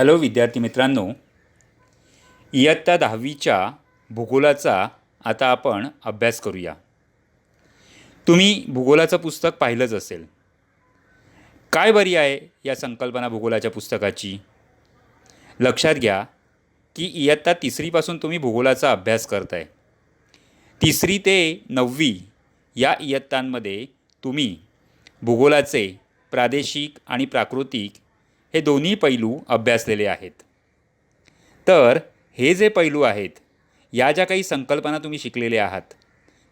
Hello विद्यार्थी मित्रांनो, इयत्ता 10वीच्या भूगोलाचा आता आपण अभ्यास करूया. तुम्ही भूगोलाचं पुस्तक पाहिलंच असेल. काय बरी आहे या संकल्पना भूगोलाच्या पुस्तकाची? लक्षात घ्या की इयत्ता 3रीपासून तुम्ही भूगोलाचा अभ्यास करताय. 3री ते 9वी या इयत्तांमध्ये तुम्ही भूगोलाचे प्रादेशिक आणि प्राकृतिक हे दोन्ही पैलू अभ्यासलेले आहेत. तर हे जे पैलू आहेत, या ज्या काही संकल्पना तुम्ही शिकलेल्या आहात,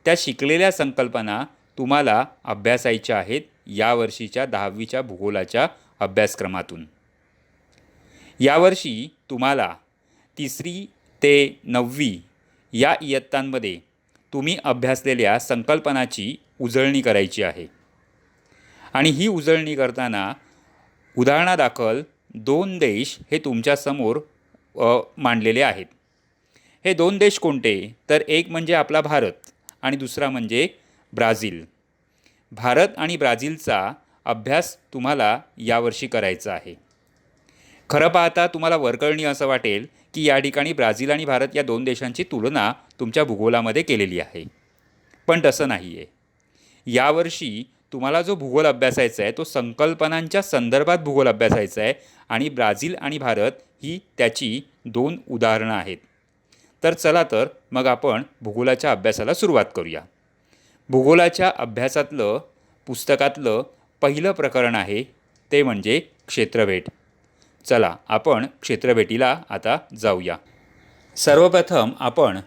त्या शिकलेल्या संकल्पना तुम्हाला अभ्यासायच्या आहेत यावर्षीच्या 10वीच्या भूगोलाच्या अभ्यासक्रमातून. यावर्षी तुम्हाला 3री ते 9वी या इयत्तांमध्ये तुम्ही अभ्यासलेल्या संकल्पनाची उजळणी करायची आहे. आणि ही उजळणी करताना उदाहरणादाखल 2 देश हे तुमच्यासमोर मांडलेले आहेत. हे 2 देश कोणते? तर एक म्हणजे आपला भारत आणि दुसरा म्हणजे ब्राझील. भारत आणि ब्राझीलचा अभ्यास तुम्हाला यावर्षी करायचा आहे. खरं पाहता तुम्हाला वरकळणी असं वाटेल की या ठिकाणी ब्राझील आणि भारत या 2 देशांची तुलना तुमच्या भूगोलामध्ये केलेली आहे, पण तसं नाही आहे. यावर्षी तुम्हाला जो भूगोल अभ्यासायचा आहे तो संकल्पनांच्या संदर्भात भूगोल अभ्यासायचा आहे आणि ब्राझील आणि भारत ही त्याची 2 उदाहरणं आहेत. तर चला तर मग आपण भूगोलाच्या अभ्यासाला सुरुवात करूया. भूगोलाच्या अभ्यासातलं पुस्तकातलं पहिलं प्रकरण आहे ते म्हणजे क्षेत्रभेट. चला आपण क्षेत्रभेटीला आता जाऊया. सर्वप्रथम आपण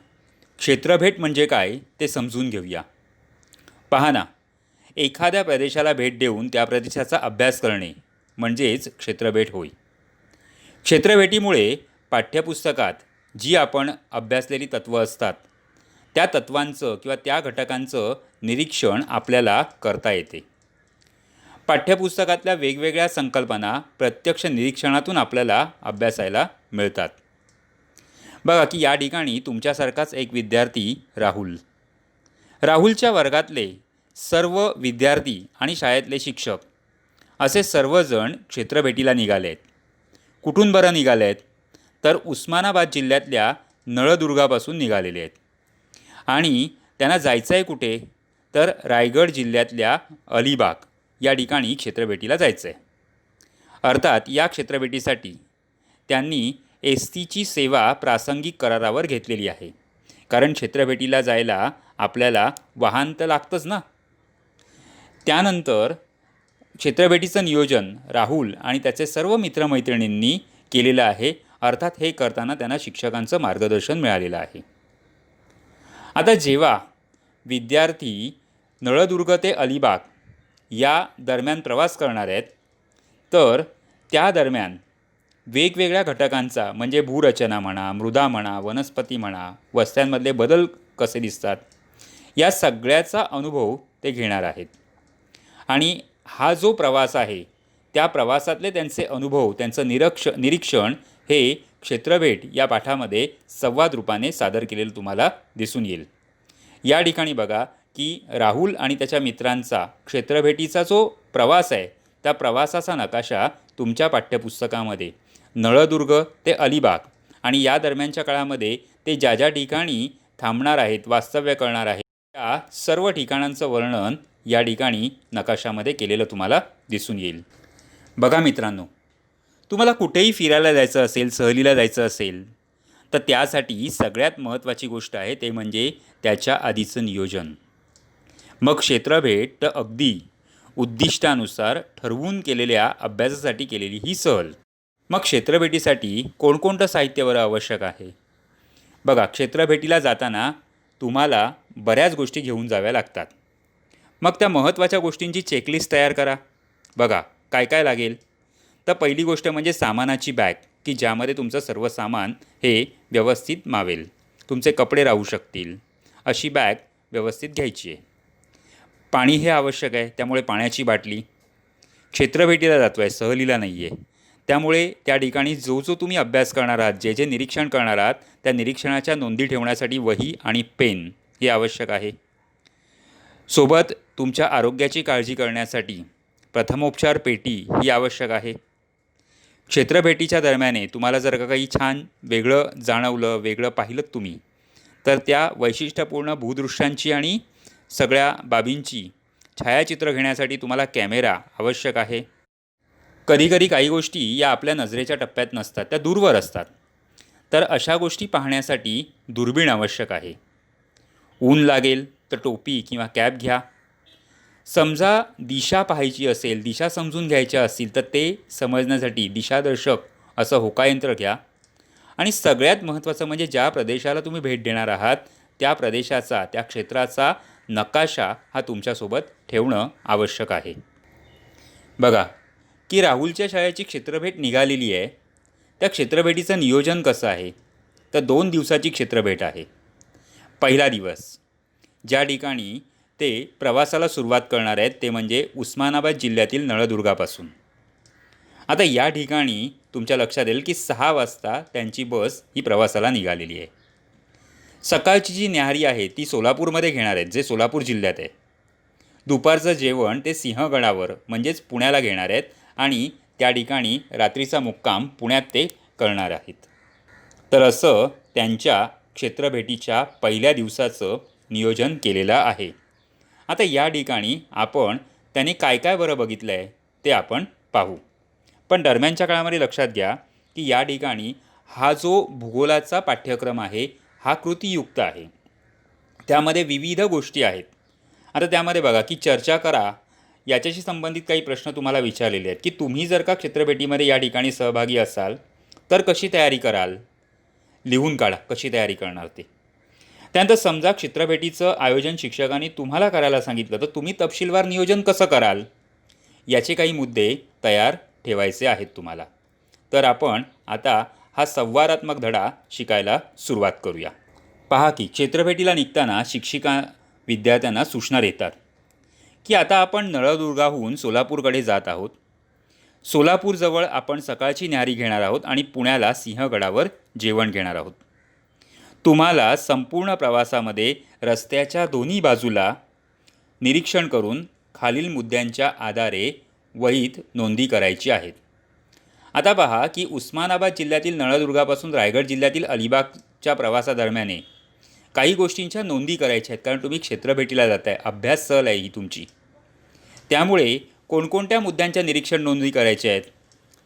क्षेत्रभेट म्हणजे काय ते समजून घेऊया. पहा ना, एखाद्या प्रदेशाला भेट देऊन त्या प्रदेशाचा अभ्यास करणे म्हणजेच क्षेत्रभेट होय. क्षेत्रभेटीमुळे पाठ्यपुस्तकात जी आपण अभ्यासलेली तत्त्वं असतात त्या तत्त्वांचं किंवा त्या घटकांचं निरीक्षण आपल्याला करता येते. पाठ्यपुस्तकातल्या वेगवेगळ्या संकल्पना प्रत्यक्ष निरीक्षणातून आपल्याला अभ्यासायला मिळतात. बघा की या ठिकाणी तुमच्यासारखाच एक विद्यार्थी राहुलच्या वर्गातले सर्व विद्यार्थी आणि शाळेतले शिक्षक असे सर्वजण क्षेत्रभेटीला निघाले आहेत. कुठून बरं निघाले आहेत? तर उस्मानाबाद जिल्ह्यातल्या नळदुर्गापासून निघालेले आहेत. आणि त्यांना जायचं आहे कुठे? तर रायगड जिल्ह्यातल्या अलिबाग या ठिकाणी क्षेत्रभेटीला जायचं आहे. अर्थात या क्षेत्रभेटीसाठी त्यांनी एसटीची सेवा प्रासंगिक करारावर घेतलेली आहे, कारण क्षेत्रभेटीला जायला आपल्याला वाहन तर लागतंच ना. त्यानंतर क्षेत्रभेटीचं नियोजन राहुल आणि त्याचे सर्व मित्रमैत्रिणींनी केलेलं आहे. अर्थात हे करताना त्यांना शिक्षकांचं मार्गदर्शन मिळालेलं आहे. आता जेव्हा विद्यार्थी नळदुर्ग ते अलिबाग या दरम्यान प्रवास करणार आहेत, तर त्या दरम्यान वेगवेगळ्या घटकांचा म्हणजे भूरचना म्हणा, मृदा म्हणा, वनस्पती म्हणा, वस्त्यांमधले बदल कसे दिसतात, या सगळ्याचा अनुभव ते घेणार आहेत. आणि हा जो प्रवास आहे त्या प्रवासातले त्यांचे अनुभव, त्यांचं निरीक्षण हे क्षेत्रभेट या पाठामध्ये संवाद रूपाने सादर केलेलं तुम्हाला दिसून येईल. या ठिकाणी बघा की राहुल आणि त्याच्या मित्रांचा क्षेत्रभेटीचा जो प्रवास आहे त्या प्रवासाचा नकाशा तुमच्या पाठ्यपुस्तकामध्ये नळदुर्ग ते अलिबाग आणि या दरम्यानच्या काळामध्ये ते ज्या ज्या ठिकाणी थांबणार आहेत, वास्तव्य करणार आहेत, त्या सर्व ठिकाणांचं वर्णन या ठिकाणी नकाशामध्ये केलेलं तुम्हाला दिसून येईल. बघा मित्रांनो, तुम्हाला कुठेही फिरायला जायचं असेल, सहलीला जायचं असेल, तर त्यासाठी सगळ्यात महत्त्वाची गोष्ट आहे ते म्हणजे त्याच्या आधीचं नियोजन. मग क्षेत्रभेट तर अगदी उद्दिष्टानुसार ठरवून केलेल्या अभ्यासासाठी केलेली ही सहल. मग क्षेत्रभेटीसाठी कोणकोणतं साहित्य बरं आवश्यक आहे? बघा, क्षेत्रभेटीला जाताना तुम्हाला बऱ्याच गोष्टी घेऊन जाव्या लागतात. मग त्या महत्त्वाच्या गोष्टींची चेकलिस्ट तयार करा. बघा काय काय लागेल. तर पहिली गोष्ट म्हणजे सामानाची बॅग, की ज्यामध्ये तुमचं सर्व सामान हे व्यवस्थित मावेल, तुमचे कपडे राहू शकतील, अशी बॅग व्यवस्थित घ्यायची आहे. पाणी हे आवश्यक आहे, त्यामुळे पाण्याची बाटली. क्षेत्रभेटीला जातो आहे, सहलीला नाही आहे, त्यामुळे त्या ठिकाणी जो तुम्ही अभ्यास करणार आहात, जे निरीक्षण करणार आहात, त्या निरीक्षणाच्या नोंदी ठेवण्यासाठी वही आणि पेन हे आवश्यक आहे. सोबत तुमच्या आरोग्याची काळजी करण्यासाठी प्रथमोपचार पेटी ही आवश्यक आहे. क्षेत्रभेटीच्या दरम्याने तुम्हाला जर का काही छान वेगळं जाणवलं, वेगळं पाहिलं तुम्ही, तर त्या वैशिष्ट्यपूर्ण भूदृश्यांची आणि सगळ्या बाबींची छायाचित्र घेण्यासाठी तुम्हाला कॅमेरा आवश्यक आहे. कधीकधी काही गोष्टी या आपल्या नजरेच्या टप्प्यात नसतात, त्या दूरवर असतात. तर अशा गोष्टी पाहण्यासाठी दुर्बीण आवश्यक आहे. ऊन लागेल तर टोपी किंवा कॅप घ्या. समजा दिशा पाहायची असेल, दिशा समजून घ्यायच्या असतील, तर ते समजण्यासाठी दिशादर्शक असं होकायंत्र घ्या. आणि सगळ्यात महत्त्वाचं म्हणजे ज्या प्रदेशाला तुम्ही भेट देणार आहात त्या प्रदेशाचा, त्या क्षेत्राचा नकाशा हा तुमच्यासोबत ठेवणं आवश्यक आहे. बघा की राहुलच्या शाळेची क्षेत्रभेट निघालेली आहे. त्या क्षेत्रभेटीचं नियोजन कसं आहे? तर 2 दिवसाची क्षेत्रभेट आहे. पहिला दिवस ज्या ठिकाणी ते प्रवासाला सुरुवात करणार आहेत ते म्हणजे उस्मानाबाद जिल्ह्यातील नळदुर्गापासून. आता या ठिकाणी तुमच्या लक्षात येईल की 6 वाजता त्यांची बस ही प्रवासाला निघालेली आहे. सकाळची जी न्याहारी आहे ती सोलापूरमध्ये घेणार आहेत, जे सोलापूर जिल्ह्यात आहे. दुपारचं जेवण ते सिंहगडावर म्हणजेच पुण्याला घेणार आहेत आणि त्या ठिकाणी रात्रीचा मुक्काम पुण्यात ते करणार आहेत. तर असं त्यांच्या क्षेत्रभेटीच्या पहिल्या दिवसाचं नियोजन केलेलं आहे. आता या ठिकाणी आपण त्याने काय काय बरं बघितलं आहे ते आपण पाहू. पण दरम्यानच्या काळामध्ये लक्षात घ्या की या ठिकाणी हा जो भूगोलाचा पाठ्यक्रम आहे हा कृतीयुक्त आहे. त्यामध्ये विविध गोष्टी आहेत. आता त्यामध्ये बघा की चर्चा करा याच्याशी संबंधित काही प्रश्न तुम्हाला विचारलेले आहेत की तुम्ही जर का क्षेत्रभेटीमध्ये या ठिकाणी सहभागी असाल तर कशी तयारी कराल, लिहून काढा कशी तयारी करणार ते. त्यानंतर समजा क्षेत्रभेटीचं आयोजन शिक्षकांनी तुम्हाला करायला सांगितलं तर तुम्ही तपशीलवार नियोजन कसं कराल, याचे काही मुद्दे तयार ठेवायचे आहेत तुम्हाला. तर आपण आता हा संवादात्मक धडा शिकायला सुरुवात करूया. पहा की क्षेत्रभेटीला निघताना शिक्षिका विद्यार्थ्यांना सूचना देतात की आता आपण नळदुर्गाहून सोलापूरकडे जात आहोत. सोलापूरजवळ आपण सकाळची न्याहारी घेणार आहोत आणि पुण्याला सिंहगडावर जेवण घेणार आहोत. तुम्हाला संपूर्ण प्रवासामध्ये रस्त्याच्या दोन्ही बाजूला निरीक्षण करून खालील मुद्द्यांच्या आधारे वहीत नोंदी करायची आहेत. आता पहा की उस्मानाबाद जिल्ह्यातील नळदुर्गापासून रायगड जिल्ह्यातील अलिबागच्या प्रवासादरम्याने काही गोष्टींच्या नोंदी करायच्या आहेत, कारण तुम्ही क्षेत्रभेटीला जात आहे, अभ्यास सहल आहे ही तुमची. त्यामुळे कोणकोणत्या मुद्द्यांच्या निरीक्षण नोंदी करायच्या आहेत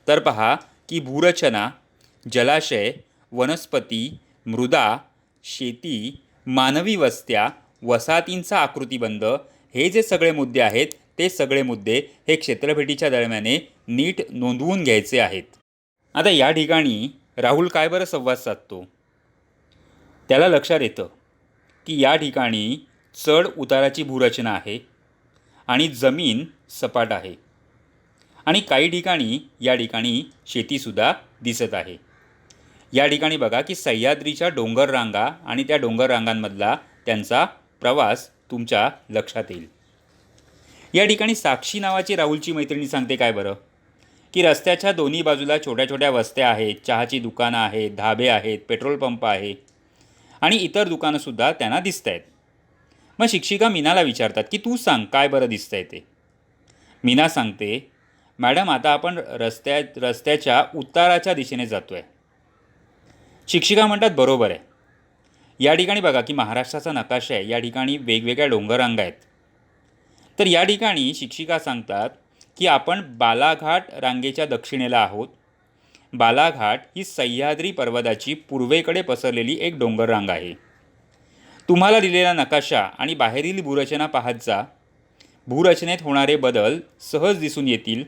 तर पहा की भूरचना, जलाशय, वनस्पती, मृदा, शेती, मानवी वस्त्या, वसाहतींचा आकृतिबंध, हे जे सगळे मुद्दे आहेत ते सगळे मुद्दे हे क्षेत्रभेटीच्या दरम्याने नीट नोंदवून घ्यायचे आहेत. आता या ठिकाणी राहुल काय बरं संवाद साधतो, त्याला लक्षात येतं की या ठिकाणी चढ उताराची भूरचना आहे आणि जमीन सपाट आहे आणि काही ठिकाणी या ठिकाणी शेतीसुद्धा दिसत आहे. या ठिकाणी बघा की सह्याद्रीच्या डोंगर रांगा आणि त्या डोंगर रांगांमधला त्यांचा प्रवास तुमच्या लक्षात येईल. या ठिकाणी साक्षी नावाची राहुलची मैत्रिणी सांगते काय बरं की रस्त्याच्या दोन्ही बाजूला छोट्या छोट्या वस्त्या आहेत, चहाची दुकानं आहेत, धाबे आहेत, पेट्रोल पंप आहे आणि इतर दुकानंसुद्धा त्यांना दिसत आहेत. मग शिक्षिका मीनाला विचारतात की तू सांग काय बरं दिसतंय ते. मीना सांगते, मॅडम आता आपण रस्त्याच्या उताराच्या दिशेने जातो आहे. शिक्षिका म्हणतात बरोबर आहे. या ठिकाणी बघा की महाराष्ट्राचा नकाशा आहे, या ठिकाणी वेगवेगळ्या डोंगररांगा आहेत. तर या ठिकाणी शिक्षिका सांगतात की आपण बालाघाट रांगेच्या दक्षिणेला आहोत. बालाघाट ही सह्याद्री पर्वताची पूर्वेकडे पसरलेली एक डोंगररांग आहे. तुम्हाला दिलेला नकाशा आणि बाहेरील भूरचना पाहत जा. भूरचनेत होणारे बदल सहज दिसून येतील.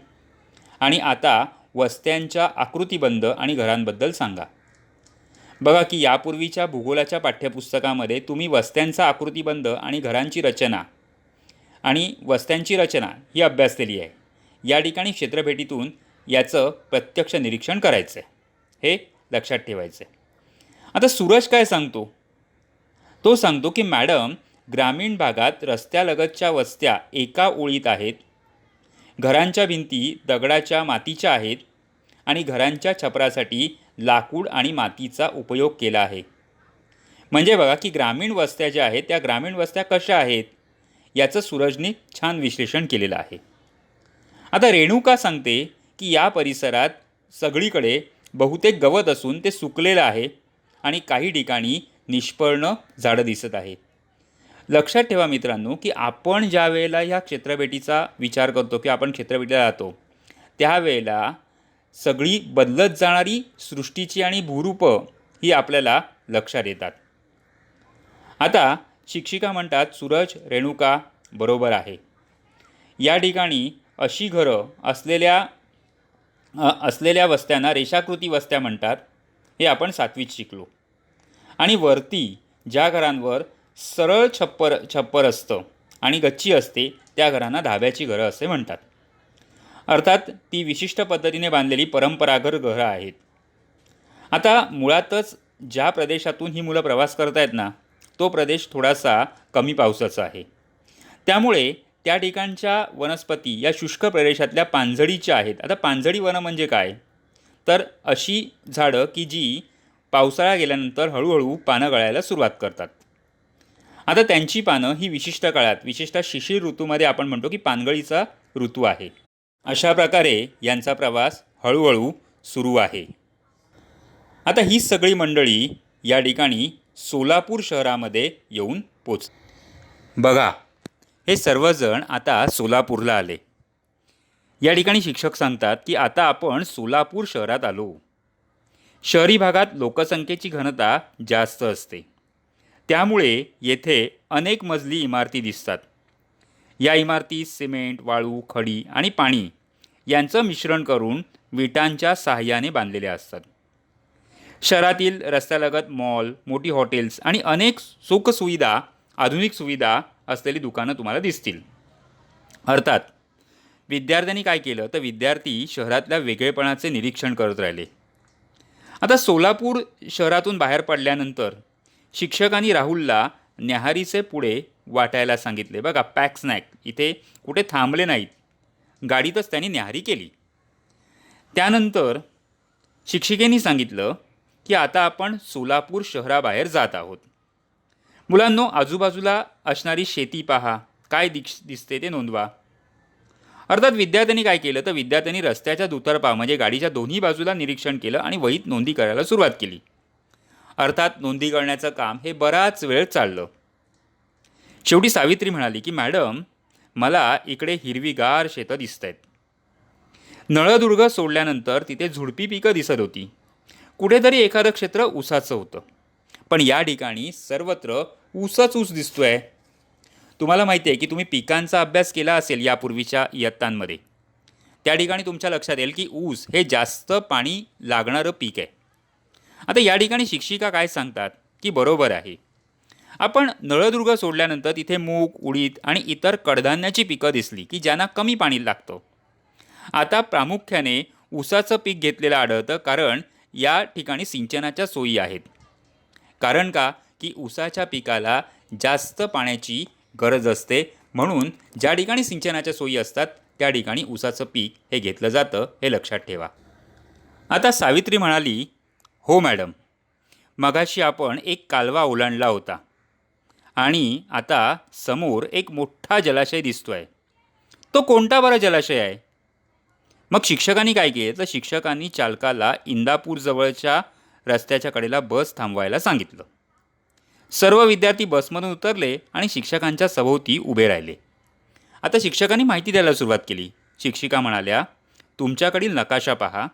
आणि आता वस्त्यांच्या आकृतिबंध आणि घरांबद्दल सांगा. बघा की यापूर्वीच्या भूगोलाच्या पाठ्यपुस्तकामध्ये तुम्ही वस्त्यांचा आकृतिबंध आणि घरांची रचना आणि वस्त्यांची रचना ही अभ्यासलेली आहे. या ठिकाणी क्षेत्रभेटीतून याचं प्रत्यक्ष निरीक्षण करायचं आहे, हे लक्षात ठेवायचं आहे. आता सूरज काय सांगतो, तो सांगतो की मॅडम ग्रामीण भागात रस्त्यालगतच्या वस्त्या एका ओळीत आहेत. घरांच्या भिंती दगडाच्या मातीच्या आहेत आणि घरांच्या छपरासाठी लाकूड आणि मातीचा उपयोग केला आहे. म्हणजे बघा की ग्रामीण वस्त्या ज्या आहेत त्या ग्रामीण वस्त्या कशा आहेत याचं सूरजने छान विश्लेषण केलेलं आहे. आता रेणुका सांगते की या परिसरात सगळीकडे बहुतेक गवत असून ते सुकलेलं आहे आणि काही ठिकाणी निष्पर्ण झाडं दिसत आहेत. लक्षात ठेवा मित्रांनो, की आपण ज्या वेळेला ह्या क्षेत्रपेटीचा विचार करतो की आपण क्षेत्रपेटीला जातो, त्यावेळेला सगळी बदलत जाणारी सृष्टीची आणि भूरूपं ही आपल्याला लक्षात येतात. आता शिक्षिका म्हणतात सूरज, रेणुका बरोबर आहे. या ठिकाणी अशी घरं असलेल्या वस्त्यांना रेषाकृती वस्त्या म्हणतात. हे आपण 7वीत शिकलो. आणि वरती ज्या घरांवर सरळ छप्पर असतं आणि गच्ची असते त्या घरांना धाब्याची घरं असे म्हणतात. अर्थात ती विशिष्ट पद्धतीने बांधलेली परंपरागत घरं आहेत. आता मुळातच ज्या प्रदेशातून ही मुलं प्रवास करत आहेत ना, तो प्रदेश थोडासा कमी पावसाचा आहे. त्यामुळे त्या ठिकाणच्या वनस्पती या शुष्क प्रदेशातल्या पानझडीच्या आहेत. आता पानझडी वनं म्हणजे काय, तर अशी झाडं की जी पावसाळा गेल्यानंतर हळूहळू पानं गळायला सुरुवात करतात. आता त्यांची पानं ही विशिष्ट काळात, विशेषतः शिशिर ऋतूमध्ये आपण म्हणतो की पानगळीचा ऋतू आहे. अशा प्रकारे यांचा प्रवास हळूहळू सुरू आहे. आता ही सगळी मंडळी या ठिकाणी सोलापूर शहरामध्ये येऊन बघा, हे सर्वजण आता सोलापूरला आले. या ठिकाणी शिक्षक सांगतात की आता आपण सोलापूर शहरात आलो. शहरी भागात लोकसंख्येची घनता जास्त असते, त्यामुळे येथे अनेक मजली इमारती दिसतात. या इमारती सिमेंट, वाळू, खडी आणि पाणी यांचं मिश्रण करून विटांच्या साहाय्याने बांधलेल्या असतात. शहरातील रस्त्यालगत मॉल, मोठी हॉटेल्स आणि अनेक सुखसुविधा, आधुनिक सुविधा असलेली दुकानं तुम्हाला दिसतील. अर्थात विद्यार्थ्यांनी काय केलं, तर विद्यार्थी शहरातल्या वेगळेपणाचे निरीक्षण करत राहिले. आता सोलापूर शहरातून बाहेर पडल्यानंतर शिक्षकांनी राहुलला न्याहारीचे पुढे वाटायला सांगितले. बघा, पॅक स्नॅक. इथे कुठे थांबले नाहीत, गाडीतच त्यांनी न्याहारी केली. त्यानंतर शिक्षिकेने सांगितलं की आता आपण सोलापूर शहराबाहेर जात आहोत. मुलांनो, आजूबाजूला असणारी शेती पहा, काय दिसते ते नोंदवा. अर्थात विद्यार्थ्यांनी काय केलं, तर विद्यार्थ्यांनी रस्त्याच्या दुतर्फा म्हणजे गाडीच्या दोन्ही बाजूला निरीक्षण केलं आणि वहीत नोंदी करायला सुरुवात केली. अर्थात नोंदी करण्याचं काम हे बराच वेळ चाललं. शेवटी सावित्री म्हणाली की मॅडम, मला इकडे हिरवीगार शेतं दिसत आहेत. नळदुर्ग सोडल्यानंतर तिथे झुडपी पिकं दिसत होती. कुठेतरी एखादं क्षेत्र ऊसाचं होतं, पण या ठिकाणी सर्वत्र ऊसच ऊस दिसतोय. तुम्हाला माहिती आहे की तुम्ही पिकांचा अभ्यास केला असेल यापूर्वीच्या इयत्तांमध्ये. त्या ठिकाणी तुमच्या लक्षात येईल की ऊस हे जास्त पाणी लागणारं पीक आहे. आता या ठिकाणी शिक्षिका काय सांगतात की बरोबर आहे, आपण नळदुर्ग सोडल्यानंतर तिथे मूग, उडीद आणि इतर कडधान्याची पिकं दिसली की ज्यांना कमी पाणी लागतं. आता प्रामुख्याने ऊसाचं पीक घेतलेलं आढळतं, कारण या ठिकाणी सिंचनाच्या सोयी आहेत. कारण का, की ऊसाच्या पिकाला जास्त पाण्याची गरज असते, म्हणून ज्या ठिकाणी सिंचनाच्या सोयी असतात त्या ठिकाणी ऊसाचं पीक हे घेतलं जातं, हे लक्षात ठेवा. आता सावित्री म्हणाली, हो मॅडम, मगाशी आपण एक कालवा ओलांडला होता आणि आता समोर एक मोठा जलाशय दिसतोय. तो कोणता बरा जलाशय आहे? मग शिक्षकांनी काय केलं, तर शिक्षकांनी चालकाला इंदापूरजवळच्या रस्त्याच्या कडेला बस थांबवायला सांगितलं. सर्व विद्यार्थी बसमधून उतरले आणि शिक्षकांच्या सभोवती उभे राहिले. आता शिक्षकांनी माहिती द्यायला सुरुवात केली. शिक्षिका म्हणाल्या, तुमच्याकडील नकाशा पहा,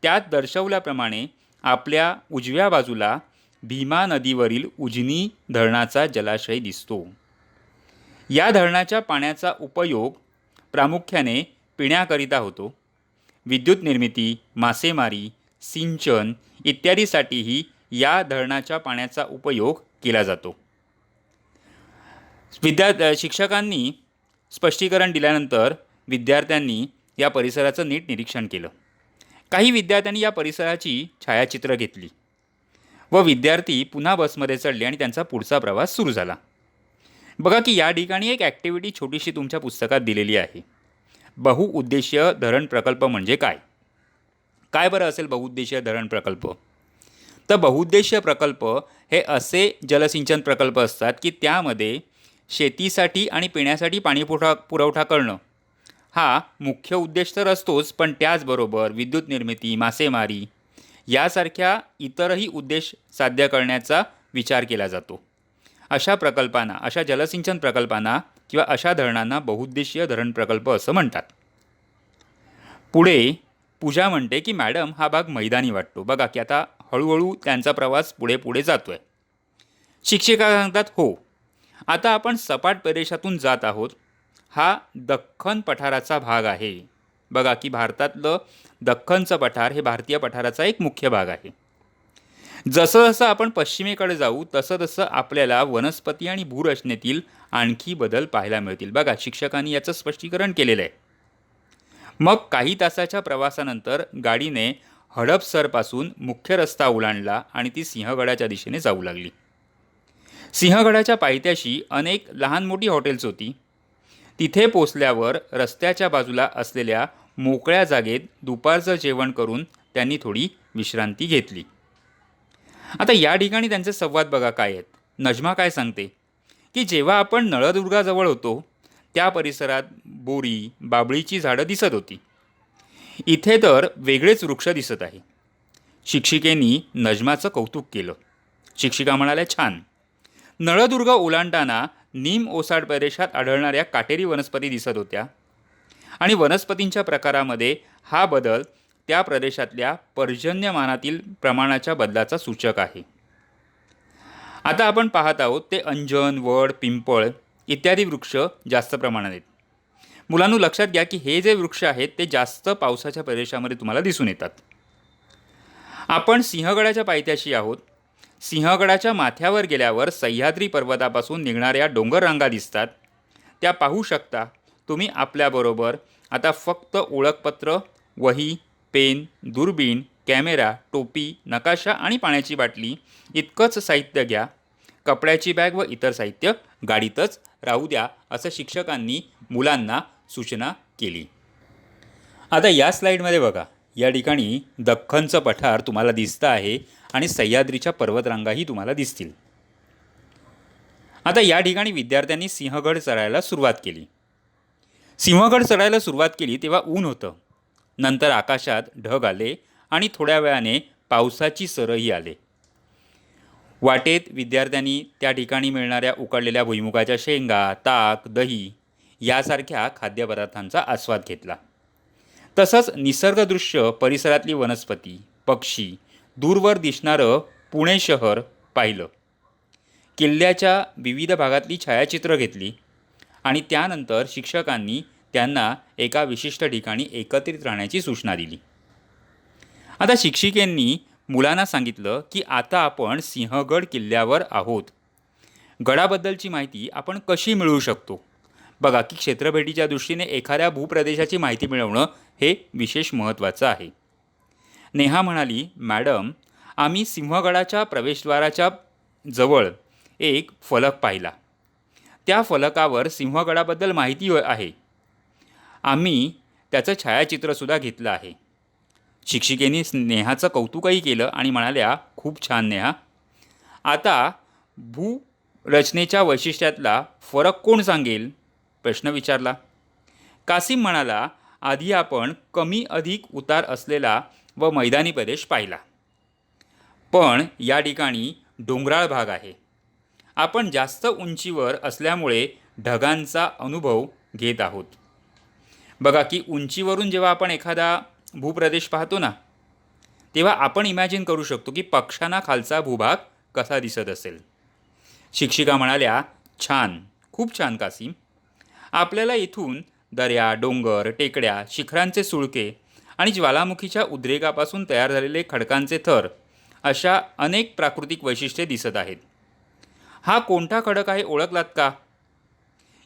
त्यात दर्शवल्याप्रमाणे आपल्या उजव्या बाजूला भीमा नदीवरील उजनी धरणाचा जलाशय दिसतो. या धरणाच्या पाण्याचा उपयोग प्रामुख्याने पिण्याकरिता होतो. विद्युत निर्मिती, मासेमारी, सिंचन इत्यादीसाठीही या धरणाच्या पाण्याचा उपयोग केला जातो. शिक्षकांनी स्पष्टीकरण दिल्यानंतर विद्यार्थ्यांनी या परिसराचं नीट निरीक्षण केलं. काही विद्यार्थ्यांनी या परिसराची छायाचित्र घेतली व विद्यार्थी पुन्हा बसमध्ये चढले आणि त्यांचा पुढचा प्रवास सुरू झाला. बघा की या ठिकाणी एक ॲक्टिव्हिटी छोटीशी तुमच्या पुस्तकात दिलेली आहे. बहुउद्देशीय धरण प्रकल्प म्हणजे काय? काय बरं असेल बहुउद्देशीय धरण प्रकल्प? तर बहुउद्देशीय प्रकल्प हे असे जलसिंचन प्रकल्प असतात की त्यामध्ये शेतीसाठी आणि पिण्यासाठी पाणी पुरवठा करणं हा मुख्य उद्देश तर असतोच, पण त्याचबरोबर विद्युत निर्मिती, मासेमारी यासारख्या इतरही उद्देश साध्य करण्याचा विचार केला जातो. अशा प्रकल्पांना, अशा जलसिंचन प्रकल्पांना किंवा अशा धरणांना बहुउद्देशीय धरण प्रकल्प असं म्हणतात. पुढे पूजा म्हणते की मॅडम हा भाग मैदानी वाटतो. बघा की आता हळूहळू त्यांचा प्रवास पुढे पुढे जातोय. शिक्षिका सांगतात हो, आता आपण सपाट प्रदेशातून जात आहोत. हा दख्खन पठाराचा भाग आहे. बघा की भारतातलं दख्खनचं पठार हे भारतीय पठाराचा एक मुख्य भाग आहे. जसं जसं आपण पश्चिमेकडे जाऊ तसं तसं आपल्याला वनस्पती आणि भूरचनेतील आणखी बदल पाहायला मिळतील. बघा शिक्षकांनी याचं स्पष्टीकरण केलेलं आहे. मग काही तासाच्या प्रवासानंतर गाडीने हडपसरपासून मुख्य रस्ता ओलांडला आणि ती सिंहगडाच्या दिशेने जाऊ लागली. सिंहगडाच्या पायथ्याशी अनेक लहान मोठी हॉटेल्स होती. तिथे पोचल्यावर रस्त्याच्या बाजूला असलेल्या मोकळ्या जागेत दुपारचं जेवण करून त्यांनी थोडी विश्रांती घेतली. आता या ठिकाणी त्यांचे संवाद बघा काय आहेत. नजमा काय सांगते की जेव्हा आपण नळदुर्गाजवळ होतो त्या परिसरात बोरी, बाबळीची झाडं दिसत होती. इथे तर वेगळेच वृक्ष दिसत आहे. शिक्षिकेनी नजमाचं कौतुक केलं. शिक्षिका म्हणाल्या छान. नळदुर्ग ओलांडताना नीम ओसाड प्रदेशात आढळणाऱ्या काटेरी वनस्पती दिसत होत्या आणि वनस्पतींच्या प्रकारामध्ये हा बदल त्या प्रदेशातल्या पर्जन्यमानातील प्रमाणाच्या बदलाचा सूचक आहे. आता आपण पाहत आहोत ते अंजन, वड, पिंपळ इत्यादी वृक्ष जास्त प्रमाणात आहेत. मुलांनो लक्षात घ्या की हे जे वृक्ष आहेत ते जास्त पावसाच्या प्रदेशामध्ये तुम्हाला दिसून येतात. आपण सिंहगडाच्या पायथ्याशी आहोत. सिंहगडाच्या माथ्यावर गेल्यावर सह्याद्री पर्वतापासून निघणाऱ्या डोंगर रांगा दिसतात. त्या पाहू शकता तुम्ही आपल्याबरोबर. आता फक्त ओळखपत्र, वही, पेन, दुर्बीण, कॅमेरा, टोपी, नकाशा आणि पाण्याची बाटली इतकंच साहित्य घ्या. कपड्याची बॅग व इतर साहित्य गाडीतच राहू द्या असं शिक्षकांनी मुलांना सूचना केली. आता या स्लाईडमध्ये बघा, या ठिकाणी दख्खनचं पठार तुम्हाला दिसतं आहे आणि सह्याद्रीच्या पर्वतरांगाही तुम्हाला दिसतील. आता या ठिकाणी विद्यार्थ्यांनी सिंहगड चढायला सुरुवात केली. सिंहगड चढायला सुरुवात केली तेव्हा ऊन होतं. नंतर आकाशात ढग आले आणि थोड्या वेळाने पावसाची सरही आले. वाटेत विद्यार्थ्यांनी त्या ठिकाणी मिळणाऱ्या उकडलेल्या भुईमुगाच्या शेंगा, ताक, दही यासारख्या खाद्यपदार्थांचा आस्वाद घेतला. तसंच निसर्गदृश्य, परिसरातली वनस्पती, पक्षी, दूरवर दिसणारं पुणे शहर पाहिलं. किल्ल्याच्या विविध भागातली छायाचित्र घेतली आणि त्यानंतर शिक्षकांनी त्यांना एका विशिष्ट ठिकाणी एकत्रित राहण्याची सूचना दिली. आता शिक्षिकेंनी मुलांना सांगितलं की आता आपण सिंहगड किल्ल्यावर आहोत. गडाबद्दलची माहिती आपण कशी मिळवू शकतो. बघा की क्षेत्रभेटीच्या दृष्टीने एखाद्या भूप्रदेशाची माहिती मिळवणं हे विशेष महत्त्वाचं आहे. नेहा म्हणाली मॅडम आम्ही सिंहगडाच्या प्रवेशद्वाराच्या जवळ एक फलक पाहिला. त्या फलकावर सिंहगडाबद्दल माहिती आहे. आम्ही त्याचं छायाचित्रसुद्धा घेतलं आहे. शिक्षिकेने नेहाचं कौतुकही केलं आणि म्हणाल्या खूप छान नेहा. आता भूरचनेच्या वैशिष्ट्यातला फरक कोण सांगेल प्रश्न विचारला. कासिम म्हणाला आधी आपण कमी अधिक उतार असलेला व मैदानी प्रदेश पाहिला, पण या ठिकाणी डोंगराळ भाग आहे. आपण जास्त उंचीवर असल्यामुळे ढगांचा अनुभव घेत आहोत. बघा की उंचीवरून जेव्हा आपण एखादा भूप्रदेश पाहतो ना तेव्हा आपण इमॅजिन करू शकतो की पक्षांना खालचा भूभाग कसा दिसत असेल. शिक्षिका म्हणाल्या छान, खूप छान कासिम. आपल्याला इथून दऱ्या, डोंगर, टेकड्या, शिखरांचे सुळके आणि ज्वालामुखीच्या उद्रेकापासून तयार झालेले खडकांचे थर अशा अनेक प्राकृतिक वैशिष्ट्ये दिसत आहेत. हा कोणता खडक आहे ओळखलात का?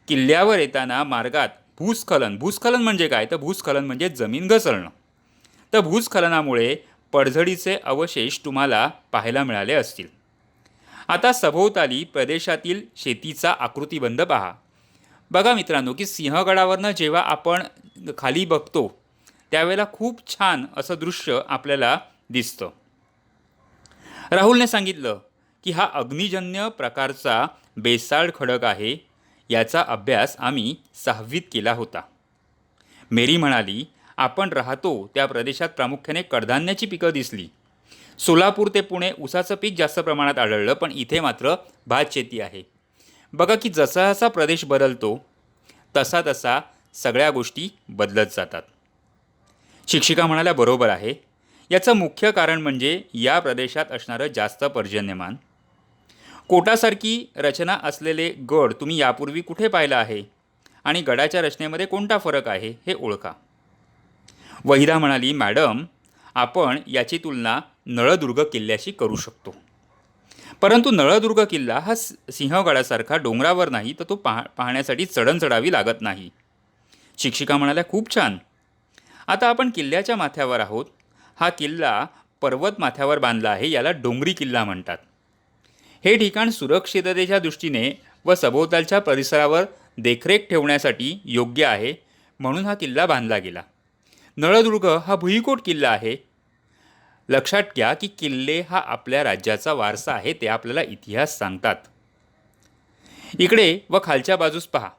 किल्ल्यावर येताना मार्गात भूस्खलन म्हणजे काय तर भूस्खलन म्हणजे जमीन घसरणं. तर भूस्खलनामुळे पडझडीचे अवशेष तुम्हाला पाहायला मिळाले असतील. आता सभोवताली प्रदेशातील शेतीचा आकृतिबंध पहा. बघा मित्रांनो की सिंहगडावरनं जेव्हा आपण खाली बघतो त्यावेळेला खूप छान असं दृश्य आपल्याला दिसतं. राहुलने सांगितलं की हा अग्निजन्य प्रकारचा बेसाल्ट खडक आहे. याचा अभ्यास आम्ही 6वीत केला होता. मेरी म्हणाली, आपण राहतो त्या प्रदेशात प्रामुख्याने कडधान्याची पिकं दिसली. सोलापूर ते पुणे ऊसाचं पीक जास्त प्रमाणात आढळलं, पण इथे मात्र भात शेती आहे. बघा की जसा जसा प्रदेश बदलतो तसा तसा सगळ्या गोष्टी बदलत जातात. शिक्षिका म्हणाल्या, बरोबर आहे. याचं मुख्य कारण म्हणजे या प्रदेशात असणारं जास्त पर्जन्यमान. कोटासारखी रचना असलेले गड तुम्ही यापूर्वी कुठे पाहिलं आहे आणि गडाच्या रचनेमध्ये कोणता फरक आहे हे ओळखा. वहिदा म्हणाली, मॅडम, आपण याची तुलना नळदुर्ग किल्ल्याशी करू शकतो. परंतु नळदुर्ग किल्ला हा सिंहगडासारखा डोंगरावर नाही, तर तो पाहण्यासाठी चढण चढावी लागत नाही. शिक्षिका म्हणाल्या, खूप छान. आता आपण किल्ल्याच्या माथ्यावर आहोत. हा किल्ला पर्वत माथ्यावर बांधला आहे. याला डोंगरी किल्ला म्हणतात. हे ठिकाण सुरक्षिततेच्या दृष्टीने व सभोवतालच्या परिसरावर देखरेख ठेवण्यासाठी योग्य आहे, म्हणून हा किल्ला बांधला गेला. नळदुर्ग हा भुईकोट किल्ला आहे. लक्षात घ्या की किल्ले हा आपल्या राज्याचा वारसा आहे, ते आपल्याला इतिहास सांगतात. इकडे व खालच्या बाजूस पहा.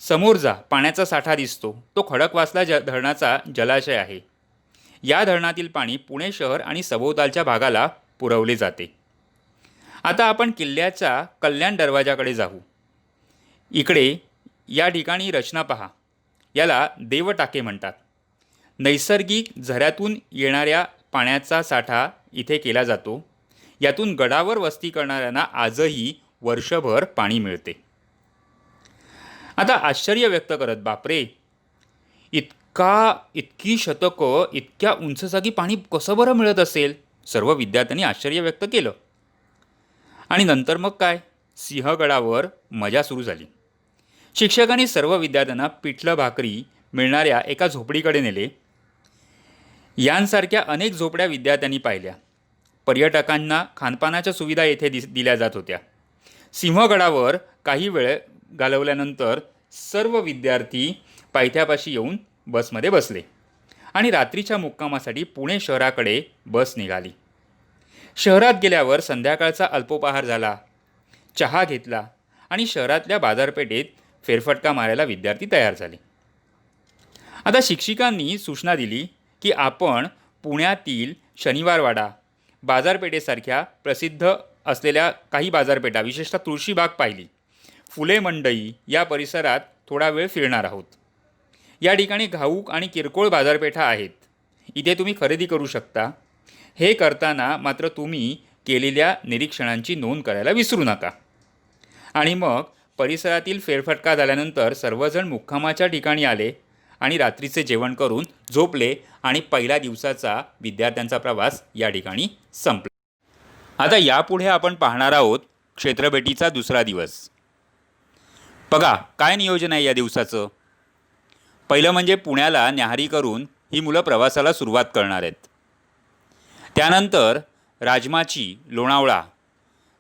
समोर जा, पाण्याचा साठा दिसतो. तो खडकवासला धरणाचा जलाशय आहे. या धरणातील पाणी पुणे शहर आणि सभोवतालच्या भागाला पुरवले जाते. आता आपण किल्ल्याच्या कल्याण दरवाजाकडे जाऊ. इकडे या ठिकाणी रचना पहा. याला देवटाके म्हणतात. नैसर्गिक झऱ्यातून येणाऱ्या पाण्याचा साठा इथे केला जातो. यातून गडावर वस्ती करणाऱ्यांना आजही वर्षभर पाणी मिळते. आता आश्चर्य व्यक्त करत, बापरे, इतकी शतकं इतक्या उंच जागी पाणी कसं बरं मिळत असेल? सर्व विद्यार्थ्यांनी आश्चर्य व्यक्त केलं. आणि नंतर मग काय, सिंहगडावर मजा सुरू झाली. शिक्षकांनी सर्व विद्यार्थ्यांना पिठलं भाकरी मिळणाऱ्या एका झोपडीकडे नेले. यांसारख्या अनेक झोपड्या विद्यार्थ्यांनी पाहिल्या. पर्यटकांना खानपानाच्या सुविधा येथे दिल्या जात होत्या. सिंहगडावर काही वेळ घालवल्यानंतर सर्व विद्यार्थी पायथ्यापाशी येऊन बसमध्ये बसले आणि रात्रीच्या मुक्कामासाठी पुणे शहराकडे बस निघाली. शहरात गेल्यावर संध्याकाळचा अल्पोपहार झाला, चहा घेतला आणि शहरातल्या बाजारपेठेत फेरफटका मारायला विद्यार्थी तयार झाले. आता शिक्षिकांनी सूचना दिली की आपण पुण्यातील शनिवारवाडा, बाजारपेठेसारख्या प्रसिद्ध असलेल्या काही बाजारपेठा, विशेषतः तुळशीबाग पाहिली. फुले मंडई या परिसरात थोडा वेळ फिरणार आहोत. या ठिकाणी घाऊक आणि किरकोळ बाजारपेठा आहेत. इथे तुम्ही खरेदी करू शकता. हे करताना मात्र तुम्ही केलेल्या निरीक्षणांची नोंद करायला विसरू नका. आणि मग परिसरातील फेरफटका झाल्यानंतर सर्वजण मुक्कामाच्या ठिकाणी आले आणि रात्रीचे जेवण करून झोपले आणि पहिल्या दिवसाचा विद्यार्थ्यांचा प्रवास या ठिकाणी संपला. आता यापुढे आपण पाहणार आहोत क्षेत्रभेटीचा दुसरा दिवस. बघा काय नियोजन आहे या दिवसाचं. पहिलं म्हणजे पुण्याला न्याहारी करून ही मुलं प्रवासाला सुरुवात करणार आहेत. त्यानंतर राजमाची, लोणावळा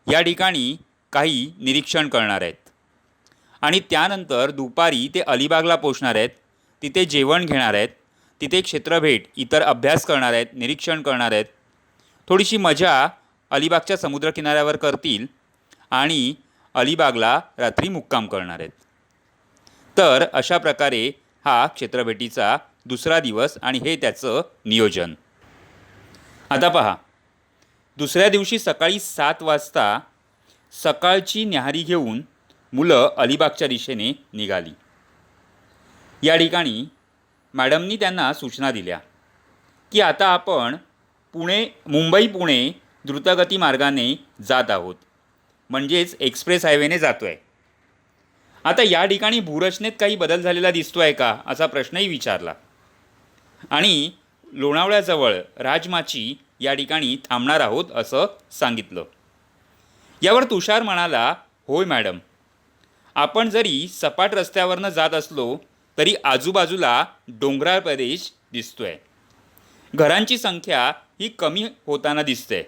या ठिकाणी काही निरीक्षण करणार आहेत आणि त्यानंतर दुपारी ते अलिबागला पोहोचणार आहेत. तिथे जेवण घेणार आहेत. तिथे क्षेत्रभेट, इतर अभ्यास करणार आहेत, निरीक्षण करणार आहेत. थोडीशी मजा अलिबागच्या समुद्रकिनाऱ्यावर करतील आणि अलिबागला रात्री मुक्काम करणार आहेत. तर अशा प्रकारे हा क्षेत्रभेटीचा दुसरा दिवस आणि हे त्याचं नियोजन. आता पहा, दुसऱ्या दिवशी सकाळी 7 वाजता सकाळची न्याहारी घेऊन मुलं अलिबागच्या दिशेने निघाली. या ठिकाणी मॅडमनी त्यांना सूचना दिल्या की आता आपण मुंबई पुणे द्रुतगती मार्गाने जात आहोत, म्हणजेच एक्सप्रेस हायवेने जातो आहे. आता या ठिकाणी भूरचनेत काही बदल झालेला दिसतो आहे का, असा प्रश्नही विचारला. आणि लोणावळ्याजवळ राजमाची या ठिकाणी थांबणार आहोत असं सांगितलं. यावर तुषार म्हणाला, होय मॅडम, आपण जरी सपाट रस्त्यावरनं जात असलो तरी आजूबाजूला डोंगराळ प्रदेश दिसतोय. घरांची संख्या ही कमी होताना दिसते,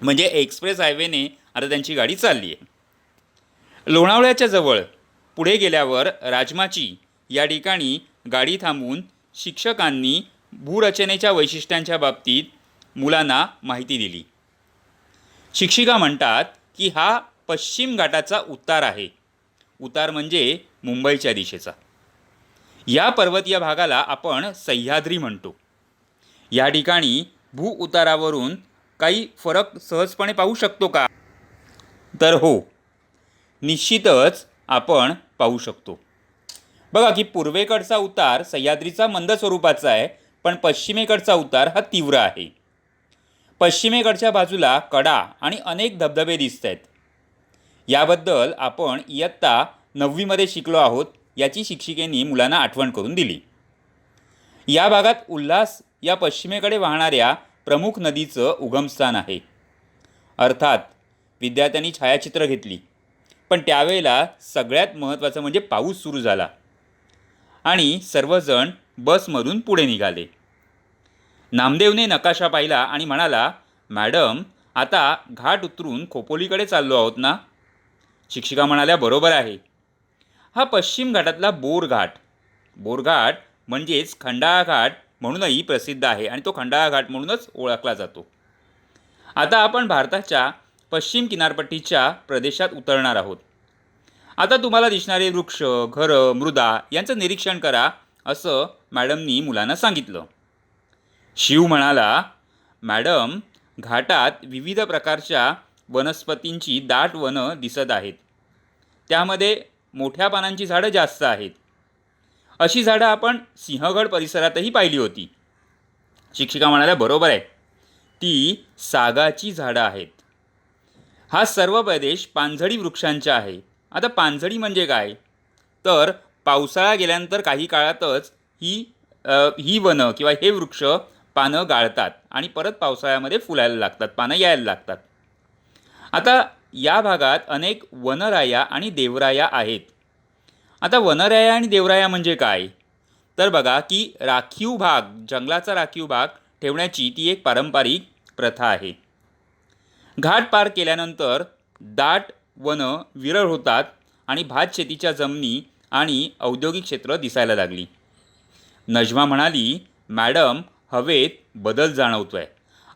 म्हणजे एक्सप्रेस हायवेने आता त्यांची गाडी चालली आहे. लोणावळ्याच्या जवळ पुढे गेल्यावर राजमाची या ठिकाणी गाडी थांबवून शिक्षकांनी भूरचनेच्या वैशिष्ट्यांच्या बाबतीत मुलांना माहिती दिली. शिक्षिका म्हणतात की हा पश्चिम घाटाचा उतार आहे. उतार म्हणजे मुंबईच्या दिशेचा. या पर्वतीय भागाला आपण सह्याद्री म्हणतो. या ठिकाणी भूउतारावरून काही फरक सहजपणे पाहू शकतो का? तर हो, निश्चितच आपण पाहू शकतो. बघा की पूर्वेकडचा उतार सह्याद्रीचा मंद स्वरूपाचा आहे, पण पश्चिमेकडचा उतार हा तीव्र आहे. पश्चिमेकडच्या बाजूला कडा आणि अनेक धबधबे दिसत आहेत. याबद्दल आपण इयत्ता 9वीमध्ये शिकलो आहोत, याची शिक्षिकेने मुलांना आठवण करून दिली. या भागात उल्हास या पश्चिमेकडे वाहणाऱ्या प्रमुख नदीचं उगमस्थान आहे. अर्थात विद्यार्थ्यांनी छायाचित्र घेतली, पण त्यावेळेला सगळ्यात महत्त्वाचं म्हणजे पाऊस सुरू झाला आणि सर्वजण बसमधून पुढे निघाले. नामदेवने नकाशा पाहिला आणि म्हणाला, मॅडम, आता घाट उतरून खोपोलीकडे चाललो आहोत ना? शिक्षिका म्हणाल्या, बरोबर आहे. हा पश्चिम घाटातला बोरघाट म्हणजेच खंडाळा घाट म्हणूनही प्रसिद्ध आहे आणि तो खंडाळा घाट म्हणूनच ओळखला जातो. आता आपण भारताच्या पश्चिम किनारपट्टीच्या प्रदेशात उतरणार आहोत. आता तुम्हाला दिसणारे वृक्ष, घरं, मृदा यांचं निरीक्षण करा, असं मॅडमनी मुलांना सांगितलं. शिव म्हणाला, मॅडम, घाटात विविध प्रकारच्या वनस्पतींची दाट वनं दिसत आहेत. त्यामध्ये मोठ्या पानांची झाडं जास्त आहेत. अशी झाडं आपण सिंहगड परिसरातही पाहिली होती. शिक्षिका म्हणाल्या, बरोबर आहे, ती सागाची झाडं आहेत. हा सर्व प्रदेश पानझडी वृक्षांचा आहे. आता पानझडी म्हणजे काय? तर पावसाळा गेल्यानंतर काही काळातच ही वनं किंवा हे वृक्ष पानं गाळतात आणि परत पावसाळ्यामध्ये फुलायला लागतात, पानं यायला लागतात. आता या भागात अनेक वनराया आणि देवराया आहेत. आता वनराया आणि देवराया म्हणजे काय? तर बघा की राखीव भाग, जंगलाचा राखीव भाग ठेवण्याची ती एक पारंपरिक प्रथा आहे. घाट पार केल्यानंतर दाट वनं विरळ होतात आणि भात शेतीच्या जमिनी आणि औद्योगिक क्षेत्र दिसायला लागली. नजमा म्हणाली, मॅडम, हवेत बदल जाणवतोय.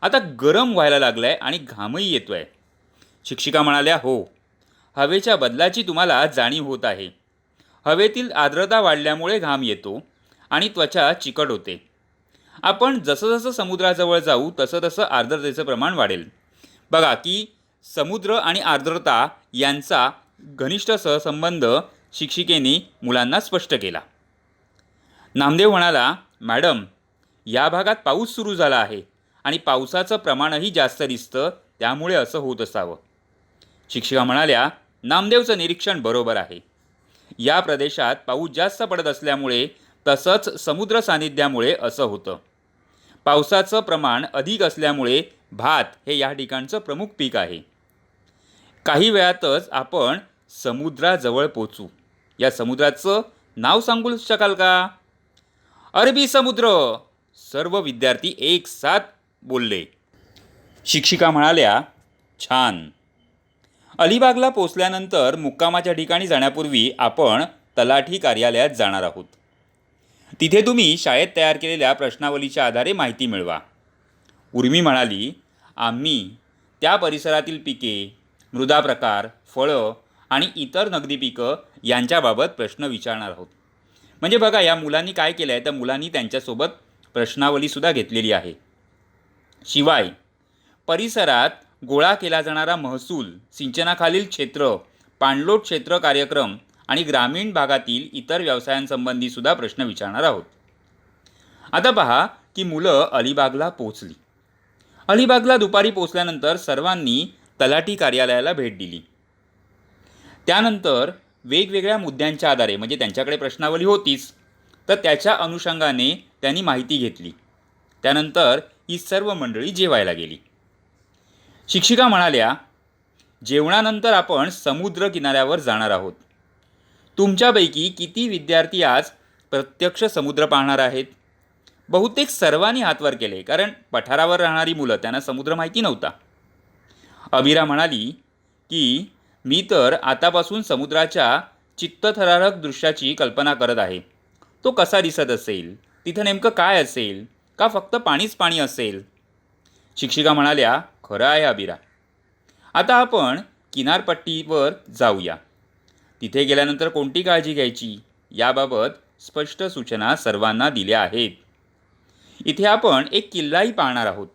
आता गरम व्हायला लागलाय आणि घामही येतोय. शिक्षिका म्हणाल्या, हो, हवेच्या बदलाची तुम्हाला जाणीव होत आहे. हवेतील आर्द्रता वाढल्यामुळे घाम येतो आणि त्वचा चिकट होते. आपण जसं जसं समुद्राजवळ जाऊ तसं तसं आर्द्रतेचं प्रमाण वाढेल. बघा की समुद्र आणि आर्द्रता यांचा घनिष्ठ सहसंबंध शिक्षिकेने मुलांना स्पष्ट केला. नामदेव म्हणाला, मॅडम, या भागात पाऊस सुरू झाला आहे आणि पावसाचं प्रमाणही जास्त दिसतं, त्यामुळे असं होत असावं. शिक्षिका म्हणाल्या, नामदेवचं निरीक्षण बरोबर आहे. या प्रदेशात पाऊस जास्त पडत असल्यामुळे तसंच समुद्र सानिध्यामुळे असं होतं. पावसाचं प्रमाण अधिक असल्यामुळे भात हे या ठिकाणचं प्रमुख पीक आहे. काही वेळातच आपण समुद्राजवळ पोचू. या समुद्राचं नाव सांगू शकाल का? अरबी समुद्र, सर्व विद्यार्थी एक साथ बोलले. शिक्षिका म्हणाल्या, छान. अलिबागला पोचल्यानंतर मुक्कामाच्या ठिकाणी जाण्यापूर्वी आपण तलाठी कार्यालयात जाणार आहोत. तिथे तुम्ही शाळेत तयार केलेल्या प्रश्नावलीच्या आधारे माहिती मिळवा. उर्मी म्हणाली, आम्ही त्या परिसरातील पिके, मृदा प्रकार, फळं आणि इतर नगदी पिकं यांच्याबाबत प्रश्न विचारणार आहोत. म्हणजे बघा, या मुलांनी काय केलं आहे, तर मुलांनी त्यांच्यासोबत प्रश्नावलीसुद्धा घेतलेली आहे. शिवाय परिसरात गोळा केला जाणारा महसूल, सिंचनाखालील क्षेत्र, पाणलोट क्षेत्र कार्यक्रम आणि ग्रामीण भागातील इतर व्यवसायांसंबंधीसुद्धा प्रश्न विचारणार आहोत. आता पहा की मुलं अलिबागला पोचली. अलिबागला दुपारी पोचल्यानंतर सर्वांनी तलाठी कार्यालयाला भेट दिली. त्यानंतर वेगवेगळ्या मुद्द्यांच्या आधारे, म्हणजे त्यांच्याकडे प्रश्नावली होतीच, तर त्याच्या अनुषंगाने त्यांनी माहिती घेतली. त्यानंतर ही सर्व मंडळी जेवायला गेली. शिक्षिका म्हणाल्या, जेवणानंतर आपण समुद्र किनाऱ्यावर जाणार आहोत. तुमच्यापैकी किती विद्यार्थी आज प्रत्यक्ष समुद्र पाहणार आहेत? बहुतेक सर्वांनी हात वर केले, कारण पठारावर राहणारी मुलं, त्यांना समुद्र माहिती नव्हता. अबिरा म्हणाली की मी तर आतापासून समुद्राच्या चित्तथरारक दृश्याची कल्पना करत आहे. तो कसा दिसत असेल, तिथं नेमकं काय असेल, का फक्त पाणीच पाणी असेल? शिक्षिका म्हणाल्या, खरं आहे अबिरा. आता आपण किनारपट्टीवर जाऊया. तिथे गेल्यानंतर कोणती काळजी घ्यायची याबाबत स्पष्ट सूचना सर्वांना दिल्या आहेत. इथे आपण एक किल्लाही पाहणार आहोत.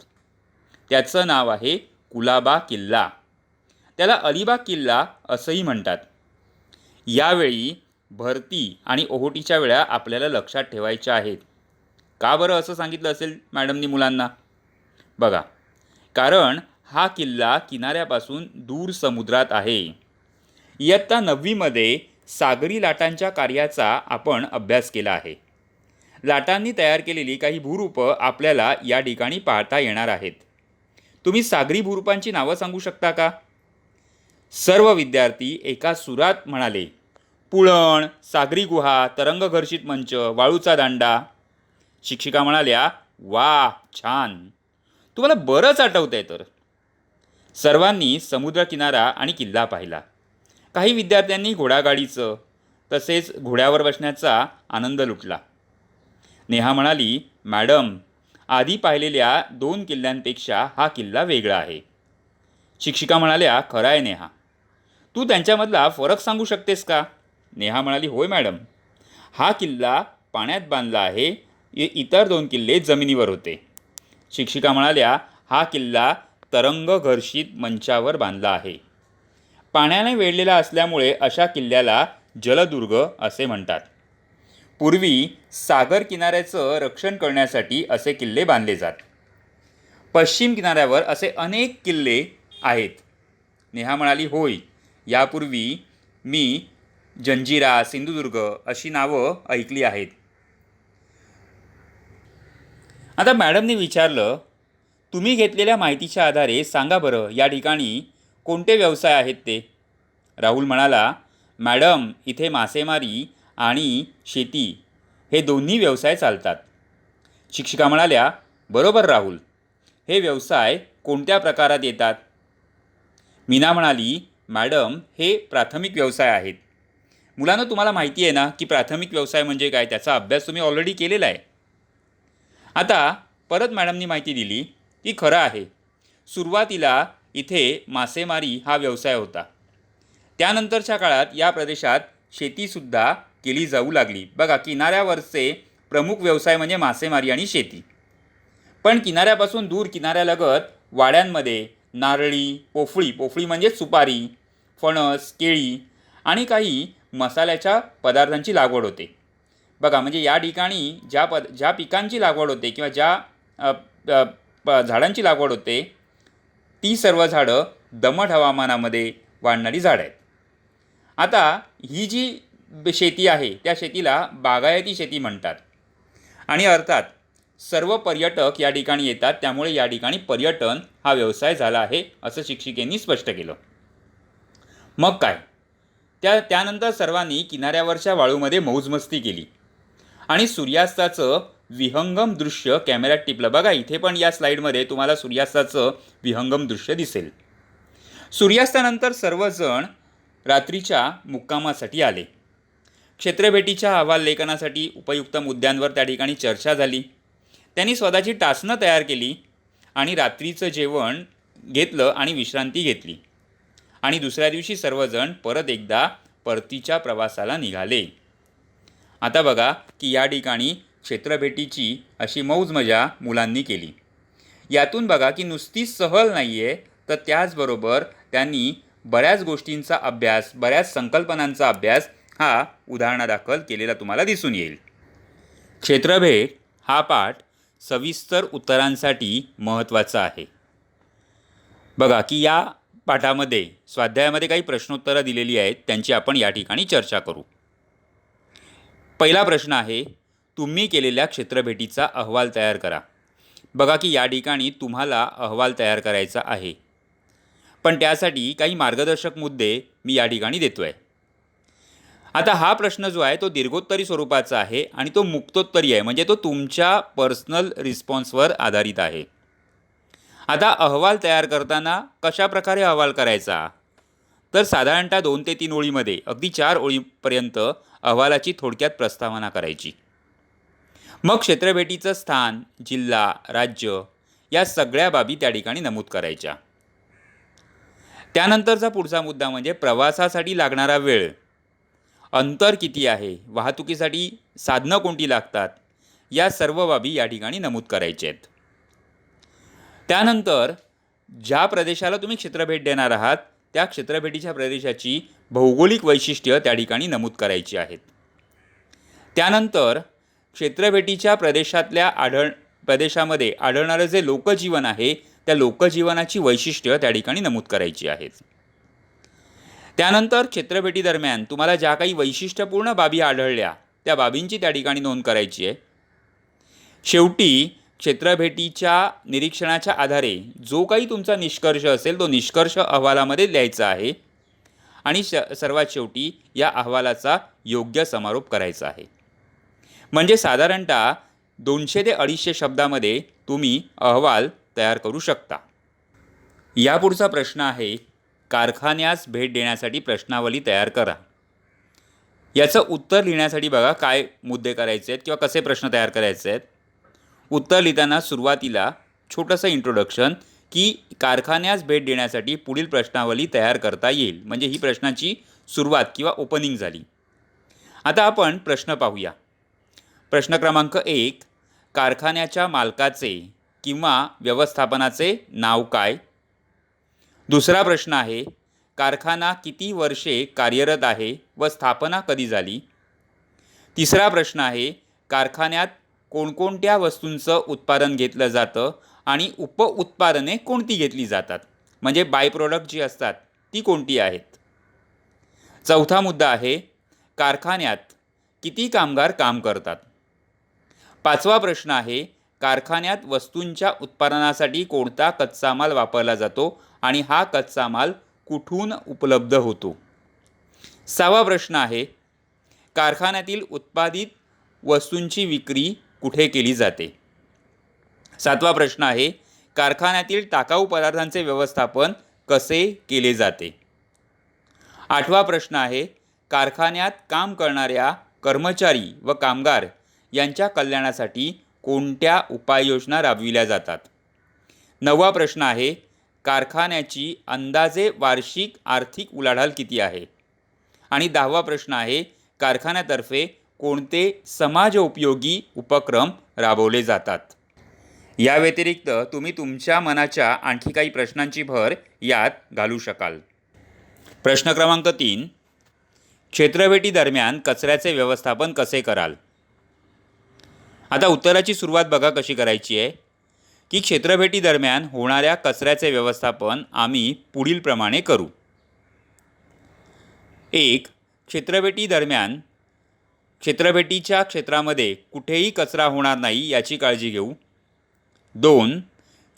त्याचं नाव आहे कुलाबा किल्ला. त्याला अलिबाग किल्ला असंही म्हणतात. यावेळी भरती आणि ओहोटीच्या वेळा आपल्याला लक्षात ठेवायच्या आहेत. का बरं असं सांगितलं असेल मॅडमनी मुलांना? बघा, कारण हा किल्ला किनाऱ्यापासून दूर समुद्रात आहे. इयत्ता 9वीमध्ये सागरी लाटांच्या कार्याचा आपण अभ्यास केला आहे. लाटांनी तयार केलेली काही भूरूपं आपल्याला या ठिकाणी पाहता येणार आहेत. तुम्ही सागरी भूरूपांची नावं सांगू शकता का? सर्व विद्यार्थी एका सुरात म्हणाले, पुळण, सागरी गुहा, तरंगघर्षित मंच, वाळूचा दांडा. शिक्षिका म्हणाल्या, वा, छान, तुम्हाला बरंच आठवतंय तर. सर्वांनी समुद्रकिनारा आणि किल्ला पाहिला. काही विद्यार्थ्यांनी घोडागाडीचं तसेच घोड्यावर बसण्याचा आनंद लुटला. नेहा म्हणाली, मॅडम, आधी पाहिलेल्या 2 किल्ल्यांपेक्षा हा किल्ला वेगळा आहे. शिक्षिका म्हणाल्या, खरं आहे नेहा, तू त्यांच्यामधला फरक सांगू शकतेस का? नेहा म्हणाली, होय मॅडम, हा किल्ला पाण्यात बांधला आहे, इतर 2 किल्ले जमिनीवर होते. शिक्षिका म्हणाल्या, हा किल्ला तरंगघर्षित मंचावर बांधला आहे. पाण्याने वेढलेला असल्यामुळे अशा किल्ल्याला जलदुर्ग असे म्हणतात. पूर्वी सागर किनाऱ्याचं रक्षण करण्यासाठी असे किल्ले बांधले जात. पश्चिम किनाऱ्यावर असे अनेक किल्ले आहेत. नेहा म्हणाली, होय, यापूर्वी मी जंजिरा, सिंधुदुर्ग अशी नावं ऐकली आहेत. आता मॅडमने विचारलं, तुम्ही घेतलेल्या माहितीच्या आधारे सांगा बरं, या ठिकाणी कोणते व्यवसाय आहेत ते? राहुल म्हणाला, मॅडम, इथे मासेमारी आणि शेती हे दोन्ही व्यवसाय चालतात. शिक्षिका म्हणाल्या, बरोबर राहुल, हे व्यवसाय कोणत्या प्रकारात येतात? मीना म्हणाली, मॅडम, हे प्राथमिक व्यवसाय आहेत. मुलांना तुम्हाला माहिती आहे ना की प्राथमिक व्यवसाय म्हणजे काय? त्याचा अभ्यास तुम्ही ऑलरेडी केलेला आहे. आता परत मॅडमनी माहिती दिली की खरं आहे, सुरुवातीला इथे मासेमारी हा व्यवसाय होता. त्यानंतरच्या काळात या प्रदेशात शेतीसुद्धा केली जाऊ लागली. बघा, किनाऱ्यावरचे प्रमुख व्यवसाय म्हणजे मासेमारी आणि शेती. पण किनाऱ्यापासून दूर किनाऱ्यालगत वाड्यांमध्ये नारळी, पोफळी म्हणजे सुपारी, फणस, केळी आणि काही मसाल्याच्या पदार्थांची लागवड होते. बघा, म्हणजे या ठिकाणी ज्या पिकांची लागवड होते किंवा ज्या झाडांची लागवड होते ती सर्व झाडं दमट हवामानामध्ये वाढणारी झाडं आहेत. आता ही जी शेती आहे त्या शेतीला बागायती शेती म्हणतात. आणि अर्थात सर्व पर्यटक या ठिकाणी येतात, त्यामुळे या ठिकाणी पर्यटन हा व्यवसाय झाला आहे असं शिक्षिकेंनी स्पष्ट केलं. मग काय, त्यानंतर सर्वांनी किनाऱ्यावरच्या वाळूमध्ये मौजमस्ती केली आणि सूर्यास्ताचं विहंगम दृश्य कॅमेऱ्यात टिपलं. बघा, इथे पण या स्लाईडमध्ये तुम्हाला सूर्यास्ताचं विहंगम दृश्य दिसेल. सूर्यास्तानंतर सर्वजण रात्रीच्या मुक्कामासाठी आले. क्षेत्रभेटीच्या अहवाल लेखनासाठी उपयुक्त मुद्द्यांवर त्या ठिकाणी चर्चा झाली. त्यांनी स्वतःची टासनं तयार केली आणि रात्रीचं जेवण घेतलं आणि विश्रांती घेतली. आणि दुसऱ्या दिवशी सर्वजण परत एकदा परतीच्या प्रवासाला निघाले. आता बघा की या ठिकाणी क्षेत्रभेटीची अशी मौज मजा मुलांनी केली. यातून बघा की नुसती सहल नाही आहे, तर त्याचबरोबर त्यांनी बऱ्याच गोष्टींचा अभ्यास, बऱ्याच संकल्पनांचा अभ्यास हा उदाहरणादाखल केलेला तुम्हाला दिसून येईल. क्षेत्रभेट हा पाठ सविस्तर उत्तरांसाठी महत्त्वाचा आहे. बघा की या पाठामध्ये स्वाध्यायामध्ये काही प्रश्नोत्तरं दिलेली आहेत, त्यांची आपण या ठिकाणी चर्चा करू. पहिला प्रश्न आहे, तुम्ही केलेल्या क्षेत्रभेटीचा अहवाल तयार करा. बघा की या ठिकाणी तुम्हाला अहवाल तयार करायचा आहे, पण त्यासाठी काही मार्गदर्शक मुद्दे मी या ठिकाणी देतो आहे. आता हा प्रश्न जो आहे तो दीर्घोत्तरी स्वरूपाचा आहे आणि तो मुक्तोत्तरी आहे, म्हणजे तो तुमच्या पर्सनल रिस्पॉन्सवर आधारित आहे. आता अहवाल तयार करताना कशा प्रकारे अहवाल करायचा, तर साधारणतः 2 ते 3 ओळीमध्ये अगदी 4 ओळीपर्यंत अहवालाची थोडक्यात प्रस्तावना करायची. मग क्षेत्रभेटीचं स्थान, जिल्हा, राज्य या सगळ्या बाबी त्या ठिकाणी नमूद करायच्या. त्यानंतरचा पुढचा मुद्दा म्हणजे प्रवासासाठी लागणारा वेळ. अंतर किती आहे, वाहतुकीसाठी साधनं कोणती लागतात, या सर्व बाबी या ठिकाणी नमूद करायच्या आहेत. त्यानंतर ज्या प्रदेशाला तुम्ही क्षेत्रभेट देणार आहात त्या क्षेत्रभेटीच्या प्रदेशाची भौगोलिक वैशिष्ट्य त्या ठिकाणी नमूद करायची आहेत. त्यानंतर क्षेत्रभेटीच्या प्रदेशामध्ये आढळणारं जे लोकजीवन आहे त्या लोकजीवनाची वैशिष्ट्य त्या ठिकाणी नमूद करायची आहेत. त्यानंतर क्षेत्रभेटी दरम्यान तुम्हाला ज्या काही वैशिष्ट्यपूर्ण बाबी आढळल्या त्या बाबींची त्या ठिकाणी नोंद करायची आहे. शेवटी क्षेत्रभेटीच्या निरीक्षणाच्या आधारे जो काही तुमचा निष्कर्ष असेल तो निष्कर्ष अहवालामध्ये लिहायचा आहे आणि सर्वात शेवटी या अहवालाचा योग्य समारोप करायचा आहे. म्हणजे साधारणतः 200 ते 250 शब्दामध्ये तुम्ही अहवाल तयार करू शकता. यापुढचा प्रश्न आहे, कारखान्यास भेट देण्यासाठी प्रश्नावली तयार करा. याचं उत्तर लिहिण्यासाठी बघा काय मुद्दे करायचे आहेत किंवा कसे प्रश्न तयार करायचे आहेत. उत्तर लिहिताना सुरुवातीला छोटंसं इंट्रोडक्शन की कारखान्यास भेट देण्यासाठी पुढील प्रश्नावली तयार करता येईल, म्हणजे ही प्रश्नाची सुरुवात किंवा ओपनिंग झाली. आता आपण प्रश्न पाहूया. प्रश्न क्रमांक 1, कारखान्याच्या मालकाचे किंवा व्यवस्थापनाचे नाव काय? दुसरा प्रश्न आहे, कारखाना किती वर्षे कार्यरत आहे व स्थापना कधी झाली? तिसरा प्रश्न आहे, कारखान्यात कोणकोणत्या वस्तूंचं उत्पादन घेतलं जातं आणि उपउत्पादने कोणती घेतली जातात, म्हणजे बाय प्रोडक्ट जी असतात ती कोणती आहेत? चौथा मुद्दा आहे, कारखान्यात किती कामगार काम करतात? पाचवा प्रश्न आहे, कारखान्यात वस्तूंच्या उत्पादनासाठी कोणता कच्चा माल वापरला जातो आणि हा कच्चा माल कुठून उपलब्ध होतो? सहावा प्रश्न आहे, कारखान्यातील उत्पादित वस्तूंची विक्री कुठे केली जाते? सातवा प्रश्न आहे, कारखान्यातील टाकाऊ पदार्थांचे व्यवस्थापन कसे केले जाते? आठवा प्रश्न आहे, कारखान्यात काम करणाऱ्या कर्मचारी व कामगार यांच्या कल्याणासाठी कोणत्या उपाययोजना राबविल्या जातात? नववा प्रश्न आहे, कारखान्याची अंदाजे वार्षिक आर्थिक उलाढाल किती आहे? आणि 10वा प्रश्न आहे, कारखान्यातर्फे कोणते समाजोपयोगी उपक्रम राबवले जातात? या व्यतिरिक्त तुम्ही तुमच्या मनाच्या आणखी काही प्रश्नांची भर यात घालू शकाल. प्रश्न क्रमांक 3, क्षेत्रभेटी दरम्यान कचऱ्याचे व्यवस्थापन कसे कराल? आता उत्तराची सुरुवात बघा कशी करायची आहे की क्षेत्रभेटी दरम्यान होणाऱ्या कचऱ्याचे व्यवस्थापन आम्ही पुढील प्रमाणे करू. 1. क्षेत्रभेटी दरम्यान क्षेत्रभेटीच्या क्षेत्रामध्ये कुठेही कचरा होणार नाही याची काळजी घेऊ. 2.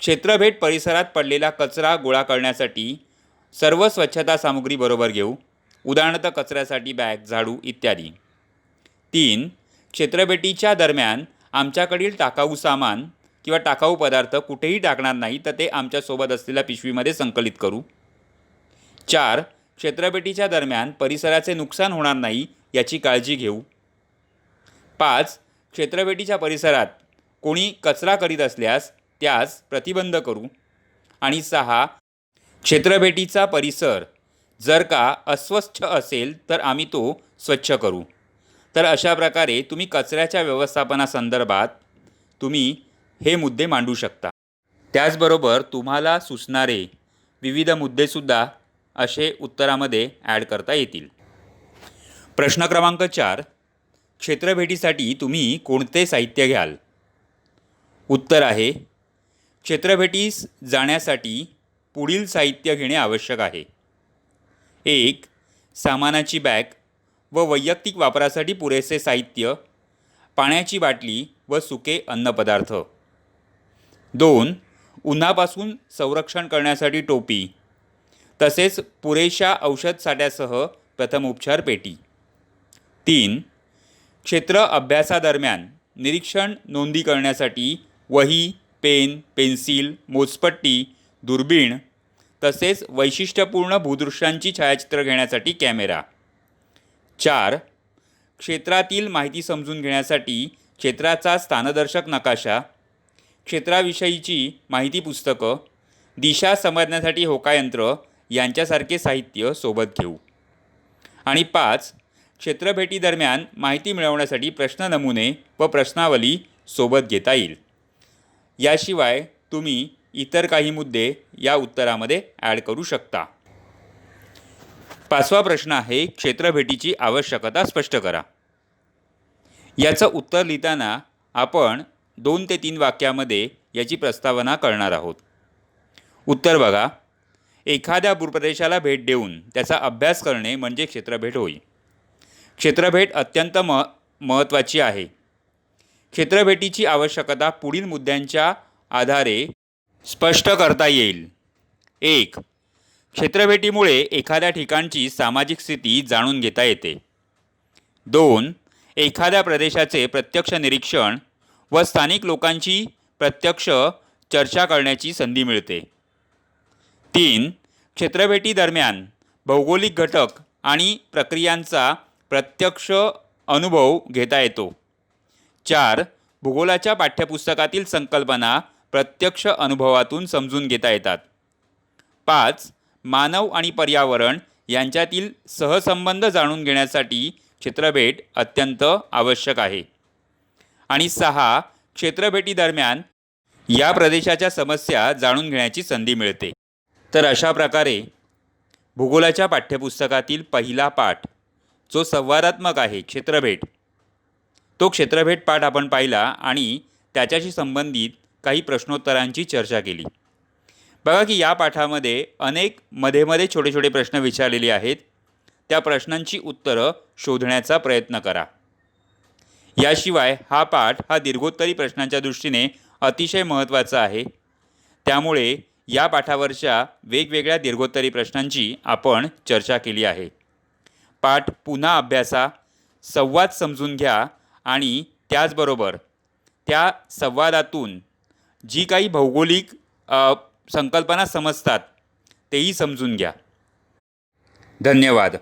क्षेत्रभेट परिसरात पडलेला कचरा गोळा करण्यासाठी सर्व स्वच्छता सामुग्री बरोबर घेऊ, उदाहरणार्थ कचऱ्यासाठी बॅग, झाडू इत्यादी. 3. क्षेत्रभेटीच्या दरम्यान आमच्याकडील टाकाऊ सामान किंवा टाकाऊ पदार्थ कुठेही टाकणार नाही तर ते आमच्यासोबत असलेल्या पिशवीमध्ये संकलित करू. 4. क्षेत्रभेटीच्या दरम्यान परिसराचे नुकसान होणार नाही याची काळजी घेऊ. 5. क्षेत्रभेटीच्या परिसरात कोणी कचरा करीत असल्यास त्यास प्रतिबंध करू. आणि 6. क्षेत्रभेटीचा परिसर जर का अस्वच्छ असेल तर आम्ही तो स्वच्छ करू. तर अशा प्रकारे तुम्ही कचऱ्याच्या व्यवस्थापनासंदर्भात तुम्ही हे मुद्दे मांडू शकता. त्याचबरोबर तुम्हाला सुचणारे विविध मुद्देसुद्धा असे उत्तरामध्ये ॲड करता येतील. प्रश्न क्रमांक 4, क्षेत्रभेटीसाठी तुम्ही कोणते साहित्य घ्याल? उत्तर आहे, क्षेत्रभेटीस जाण्यासाठी पुढील साहित्य घेणे आवश्यक आहे. 1. सामानाची बॅग व वैयक्तिक वापरासाठी पुरेसे साहित्य, पाण्याची बाटली व सुके अन्नपदार्थ. 2. उन्हापासून संरक्षण करण्यासाठी टोपी तसेच पुरेशा औषध साठ्यासह प्रथमोपचार पेटी. 3. क्षेत्र अभ्यासादरम्यान निरीक्षण नोंदी करण्यासाठी वही, पेन, पेन्सिल, मोजपट्टी, दुर्बीण तसेच वैशिष्ट्यपूर्ण भूदृश्यांची छायाचित्र घेण्यासाठी कॅमेरा. 4. क्षेत्रातील माहिती समजून घेण्यासाठी क्षेत्राचा स्थानदर्शक नकाशा, क्षेत्राविषयीची माहिती पुस्तकं, दिशा समजण्यासाठी होकायंत्र यांच्यासारखे साहित्य सोबत घेऊ. आणि 5. क्षेत्रभेटीदरम्यान माहिती मिळवण्यासाठी प्रश्न नमुने व प्रश्नावली सोबत घेता येईल. याशिवाय तुम्ही इतर काही मुद्दे या उत्तरामध्ये ॲड करू शकता. 5वा प्रश्न आहे, क्षेत्रभेटीची आवश्यकता स्पष्ट करा. याचं उत्तर लिहिताना आपण 2 ते 3 वाक्यामध्ये याची प्रस्तावना करणार आहोत. उत्तर बघा. एखाद्या भूप्रदेशाला भेट देऊन त्याचा अभ्यास करणे म्हणजे क्षेत्रभेट होय. क्षेत्रभेट अत्यंत महत्त्वाची आहे. क्षेत्रभेटीची आवश्यकता पुढील मुद्द्यांच्या आधारे स्पष्ट करता येईल. 1. क्षेत्रभेटीमुळे एखाद्या ठिकाणची सामाजिक स्थिती जाणून घेता येते. 2. एखाद्या प्रदेशाचे प्रत्यक्ष निरीक्षण व स्थानिक लोकांची प्रत्यक्ष चर्चा करण्याची संधी मिळते. 3. क्षेत्रभेटीदरम्यान भौगोलिक घटक आणि प्रक्रियांचा प्रत्यक्ष अनुभव घेता येतो. 4. भूगोलाच्या पाठ्यपुस्तकातील संकल्पना प्रत्यक्ष अनुभवातून समजून घेता येतात. 5. मानव आणि पर्यावरण यांच्यातील सहसंबंध जाणून घेण्यासाठी क्षेत्रभेट अत्यंत आवश्यक आहे. आणि 6. क्षेत्रभेटीदरम्यान या प्रदेशाच्या समस्या जाणून घेण्याची संधी मिळते. तर अशा प्रकारे भूगोलाच्या पाठ्यपुस्तकातील पहिला पाठ जो संवादात्मक आहे, क्षेत्रभेट, तो क्षेत्रभेट पाठ आपण पाहिला आणि त्याच्याशी संबंधित काही प्रश्नोत्तरांची चर्चा केली. बघा की या पाठामध्ये अनेक मध्ये छोटे छोटे प्रश्न विचारलेले आहेत. त्या प्रश्नांची उत्तरं शोधण्याचा प्रयत्न करा. याशिवाय हा पाठ हा दीर्घोत्तरी प्रश्नांच्या दृष्टीने अतिशय महत्त्वाचा आहे. त्यामुळे या पाठावरच्या वेगवेगळ्या दीर्घोत्तरी प्रश्नांची आपण चर्चा केली आहे. पाठ पुन्हा अभ्यासा, संवाद समजून घ्या आणि त्याचबरोबर त्या संवादातून जी काही भौगोलिक संकल्पना समजतात तेही समजून घ्या. धन्यवाद.